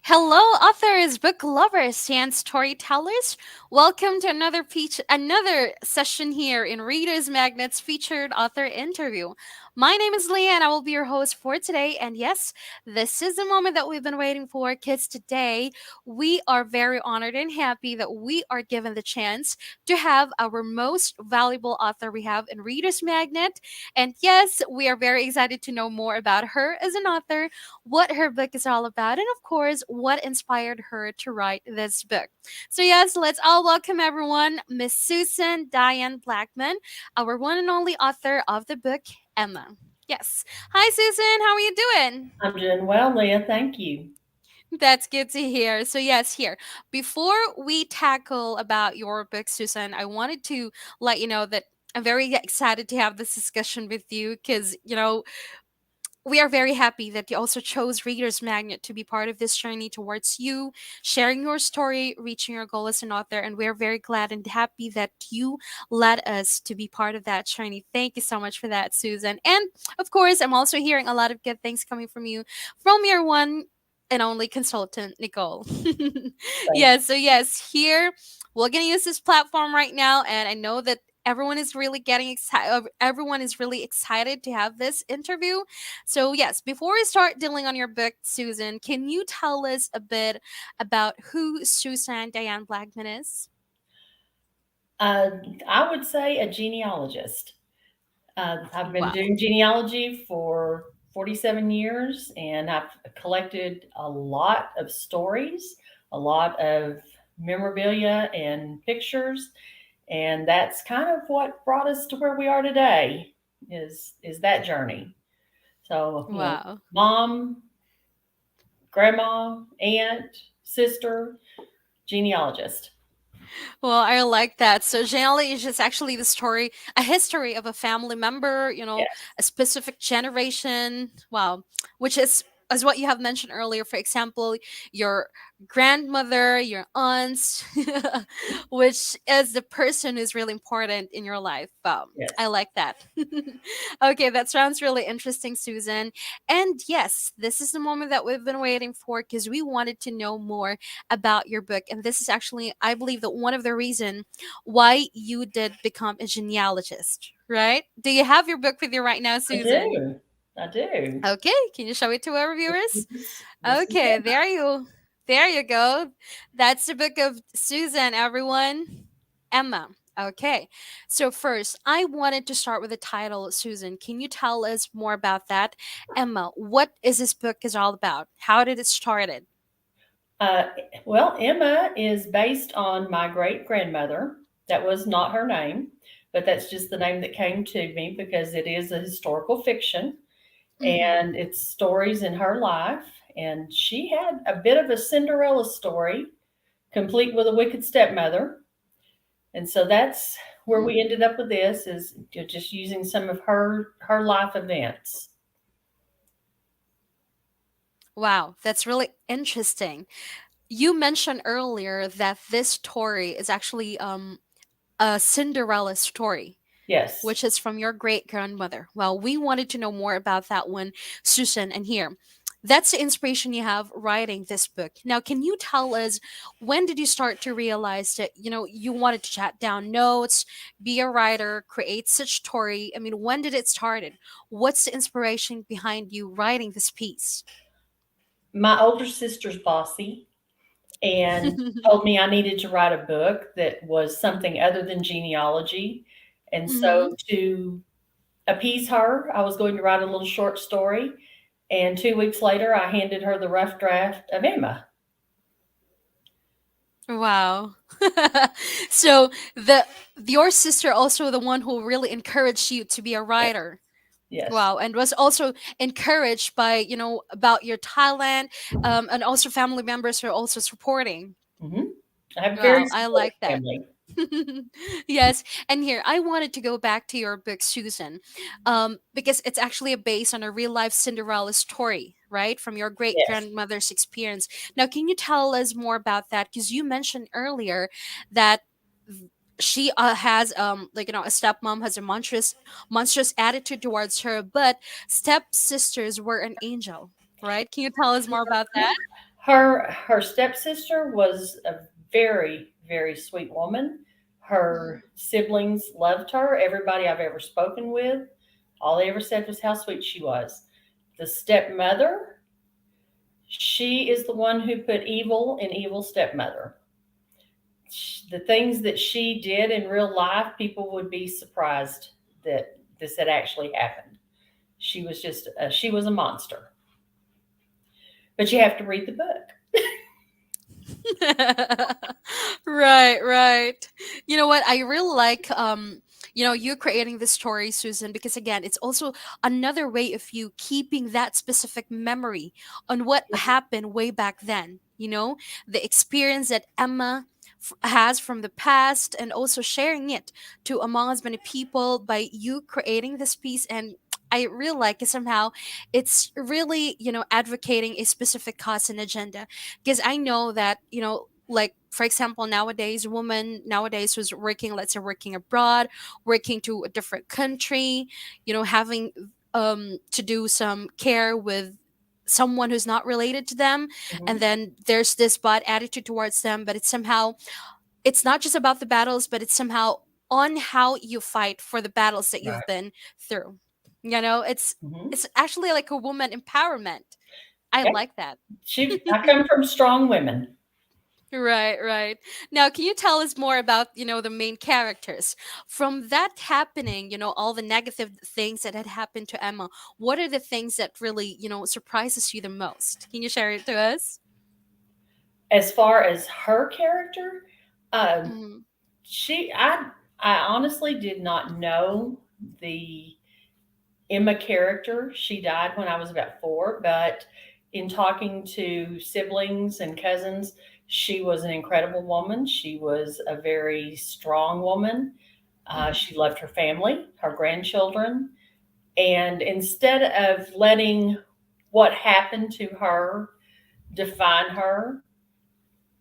Hello, authors, book lovers, and storytellers. Welcome to another session here in Readers Magnet's featured author interview. My name is Leah, and I will be your host for today. And yes, this is the moment that we've been waiting for, kids. Today, we are very honored and happy that we are given the chance to have our most valuable author we have in Readers Magnet. And yes, we are very excited to know more about her as an author, what her book is all about, and of course, what inspired her to write this book. So, yes, let's all welcome everyone, Miss Susan Diane Blackmon, our one and only author of the book, Emma. Yes. Hi, Susan. How are you doing? I'm doing well, Leah. Thank you. That's good to hear. So yes, here. Before we tackle about your book, Susan, I wanted to let you know that I'm very excited to have this discussion with you because, we are very happy that you also chose Reader's Magnet to be part of this journey towards you, sharing your story, reaching your goal as an author. And we're very glad and happy that you led us to be part of that journey. Thank you so much for that, Susan. And of course, I'm also hearing a lot of good things coming from you, from your one and only consultant, Nicole. Thank Yes, here we're going to use this platform right now. And I know that everyone is really getting excited. Everyone is really excited to have this interview. So, yes, before we start dealing on your book, Susan, can you tell us a bit about who Susan Diane Blackman is? uh, I would say a genealogist. I've been Wow. doing genealogy for 47 years, and I've collected a lot of stories, a lot of memorabilia and pictures, and that's kind of what brought us to where we are today. Is that journey? So Wow. mom, grandma, aunt, sister, genealogist. Well, I like that. So, generally, it's just actually the story, a history of a family member, Yes. a specific generation. Wow. Which is. As what you have mentioned earlier, for example, your grandmother, your aunts, which is the person who's really important in your life. I Yes. like that. Okay, that sounds really interesting, Susan. And yes, this is the moment that we've been waiting for because we wanted to know more about your book. And this is actually, I believe, that one of the reason why you did become a genealogist, right? Do you have your book with you right now, I Susan? do. I do. Okay, can you show it to our viewers? This is Okay, it. there you go. That's the book of Susan, everyone. Emma. Okay, so first, I wanted to start with the title, Susan. Can you tell us more about that? Emma, what is this book is all about? How did it started? Uh, well, Emma is based on my great grandmother. That was not her name, but that's just the name that came to me because it is a historical fiction Mm-hmm. and it's stories in her life. And she had a bit of a Cinderella story, complete with a wicked stepmother. And so that's where we ended up with this is just using some of her life events. Wow, that's really interesting. You mentioned earlier that this story is actually a Cinderella story, Yes, which is from your great grandmother. Well, we wanted to know more about that one, Susan, and here. That's the inspiration you have writing this book. Now, can you tell us when did you start to realize that you wanted to jot down notes, be a writer, create such story? I mean, when did it started? What's the inspiration behind you writing this piece? my older sister's bossy and told me I needed to write a book that was something other than genealogy. And Hmm. so, to appease her, I was going to write a little short story. And 2 weeks later, I handed her the rough draft of Emma. Wow. So the your sister also the one who really encouraged you to be a Yes. writer. Yes. Wow, and was also encouraged by about your talent, and also family members who are also supporting. Hmm. I have a very Wow, I supportive like that. family. Yes, and here I wanted to go back to your book, Susan, because it's actually based on a real life Cinderella story, right, from your great Yes. grandmother's experience. Now, can you tell us more about that? Because you mentioned earlier that she has a stepmom has a monstrous attitude towards her, but stepsisters were an angel, right? Can you tell us more about that? Her stepsister was a very, very sweet woman. Mhm. Her siblings loved her. Everybody I've ever spoken with, all they ever said was how sweet she was. The stepmother, she is the one who put evil in evil stepmother. The things that she did in real life, people would be surprised that this had actually happened. She was a monster. But you have to read the book. Right, right. You know what? I really like you creating this story, Susan, because again, it's also another way of you keeping that specific memory on what happened way back then, the experience that Emma has from the past and also sharing it to among as many people by you creating this piece. And I really like it somehow. It's really, advocating a specific cause and agenda, because I know that, like for example, nowadays, women nowadays who's working, let's say working abroad, working to a different country, having to do some care with someone who's not related to them, and Mhm. then there's this bad attitude towards them, but it's somehow, it's not just about the battles, but it's somehow on how you fight for the battles that you've Right. been through. It's Mhm. it's actually like a woman empowerment. I Yeah. like that. I come from strong women. Right, right. Now, can you tell us more about, the main characters? From that happening, all the negative things that had happened to Emma, what are the things that really, surprises you the most? Can you share it to us? As far as her character, um, Mm-hmm. she I honestly did not know the Emma character. She died when I was about 4, but in talking to siblings and cousins, she was an incredible woman. She was a very strong woman. Mm-hmm. She loved her family, her grandchildren, and instead of letting what happened to her define her,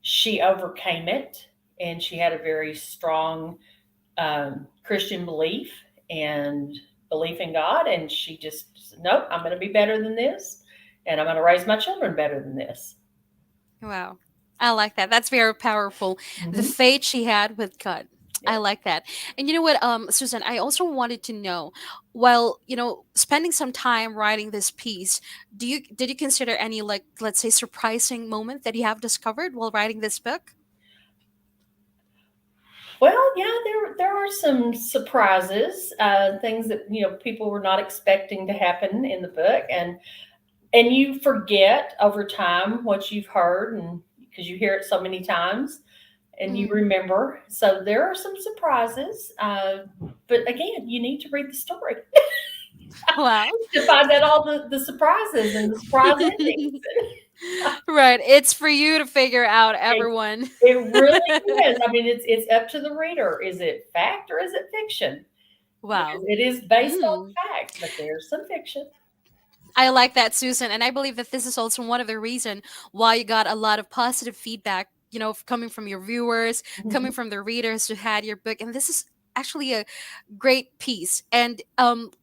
she overcame it, and she had a very strong Christian belief and belief in God. And she just said, nope, I'm going to be better than this, and I'm going to raise my children better than this. Wow. I like that. That's very powerful. The Hmm. faith she had with God. I Yes. like that. And you know what, Susan, I also wanted to know, while, spending some time writing this piece, did you consider any, like, let's say, surprising moment that you have discovered while writing this book? Well, yeah, there are some surprises, things that people were not expecting to happen in the book, and you forget over time what you've heard, and because you hear it so many times, and you Mm-hmm. remember. So there are some surprises, but again, you need to read the story Wow. to find out all the surprises and the surprise endings. Right. It's for you to figure out, It, everyone. it really is. I mean, it's up to the reader. Is it fact or is it fiction? Because Wow. it is based Mm. on fact, but there's some fiction. I like that, Susan, and I believe that this is also one of the reason why you got a lot of positive feedback, coming from your viewers, coming Mhm. from the readers who had your book, and this is actually a great piece. And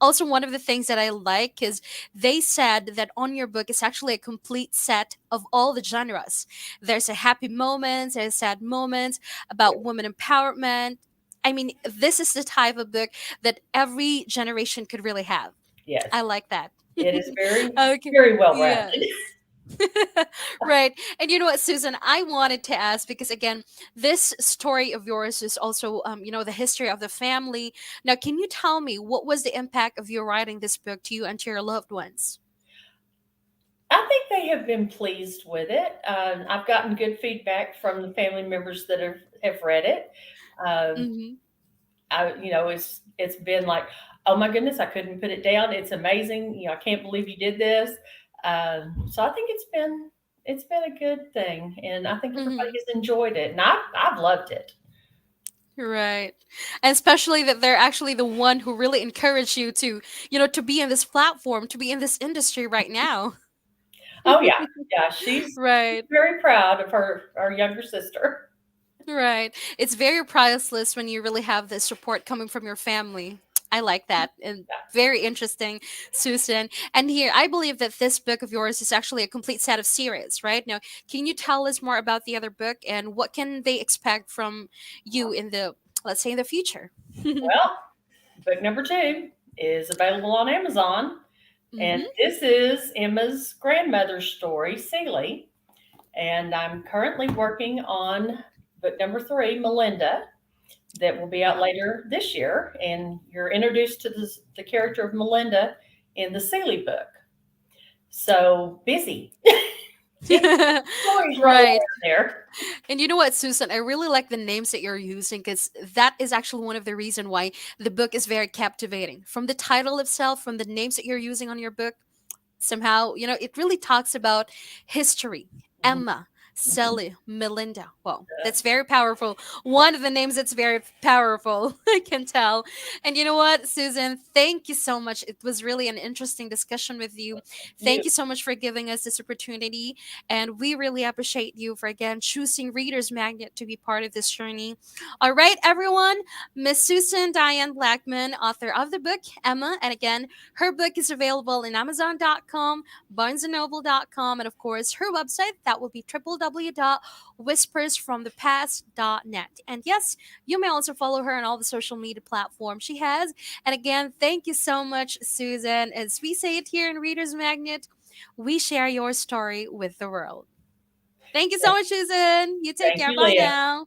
also one of the things that I like is they said that on your book is actually a complete set of all the genres. There's a happy moments, there's sad moments about women empowerment. I mean, this is the type of book that every generation could really have. Yes, I like that. it is very, Okay. very well rounded. Yes. Right. And you know what, Susan, I wanted to ask because again, this story of yours is also the history of the family. Now, can you tell me what was the impact of you writing this book to you and to your loved ones? I think they have been pleased with it. I've gotten good feedback from the family members that have read it. Um, Mm-hmm. it's been like, oh my goodness, I couldn't put it down. It's amazing. I can't believe you did this. So I think it's been a good thing, and I think everybody Mm-hmm. has enjoyed it, and I've loved it. Right. And especially that they're actually the one who really encourage you to, to be in this platform, to be in this industry right now. Oh yeah, yeah. She's Right. very proud of her younger sister. Right. It's very priceless when you really have this support coming from your family. I like that. And Yeah. very interesting, Susan. And here, I believe that this book of yours is actually a complete set of series, right? Now, can you tell us more about the other book and what can they expect from you in the, let's say, in the future? Well, book number two is available on Amazon. And Hmm. this is Emma's grandmother's story, Celie. And I'm currently working on book number three, Melinda, that will be out Wow. later this year. And you're introduced to the character of Melinda in the Celie book. So busy. Big stories rolling Right. in there. And you know what, Susan? I really like the names that you're using because that is actually one of the reason why the book is very captivating. From the title itself, from the names that you're using on your book, somehow, it really talks about history. Mhm, Emma, mhm. Sally, Melinda. Well, Yeah, that's very powerful. One of the names that's very powerful, I can tell. And you know what, Susan? Thank you so much. It was really an interesting discussion with you. you Thank you so much for giving us this opportunity. And we really appreciate you for again choosing Reader's Magnet to be part of this journey. All right, everyone. Miss Susan Diane Blackmon, author of the book Emma. And again, her book is available in Amazon.com, BarnesandNoble.com, and of course, her website that will be www.whispersfromthepast.net. And yes, you may also follow her on all the social media platforms she has. And again, thank you so much, Susan. As we say it here in Reader's Magnet, we share your story with the world. Thank you so thank much, Susan. You take thank care. you, Bye Leah. now.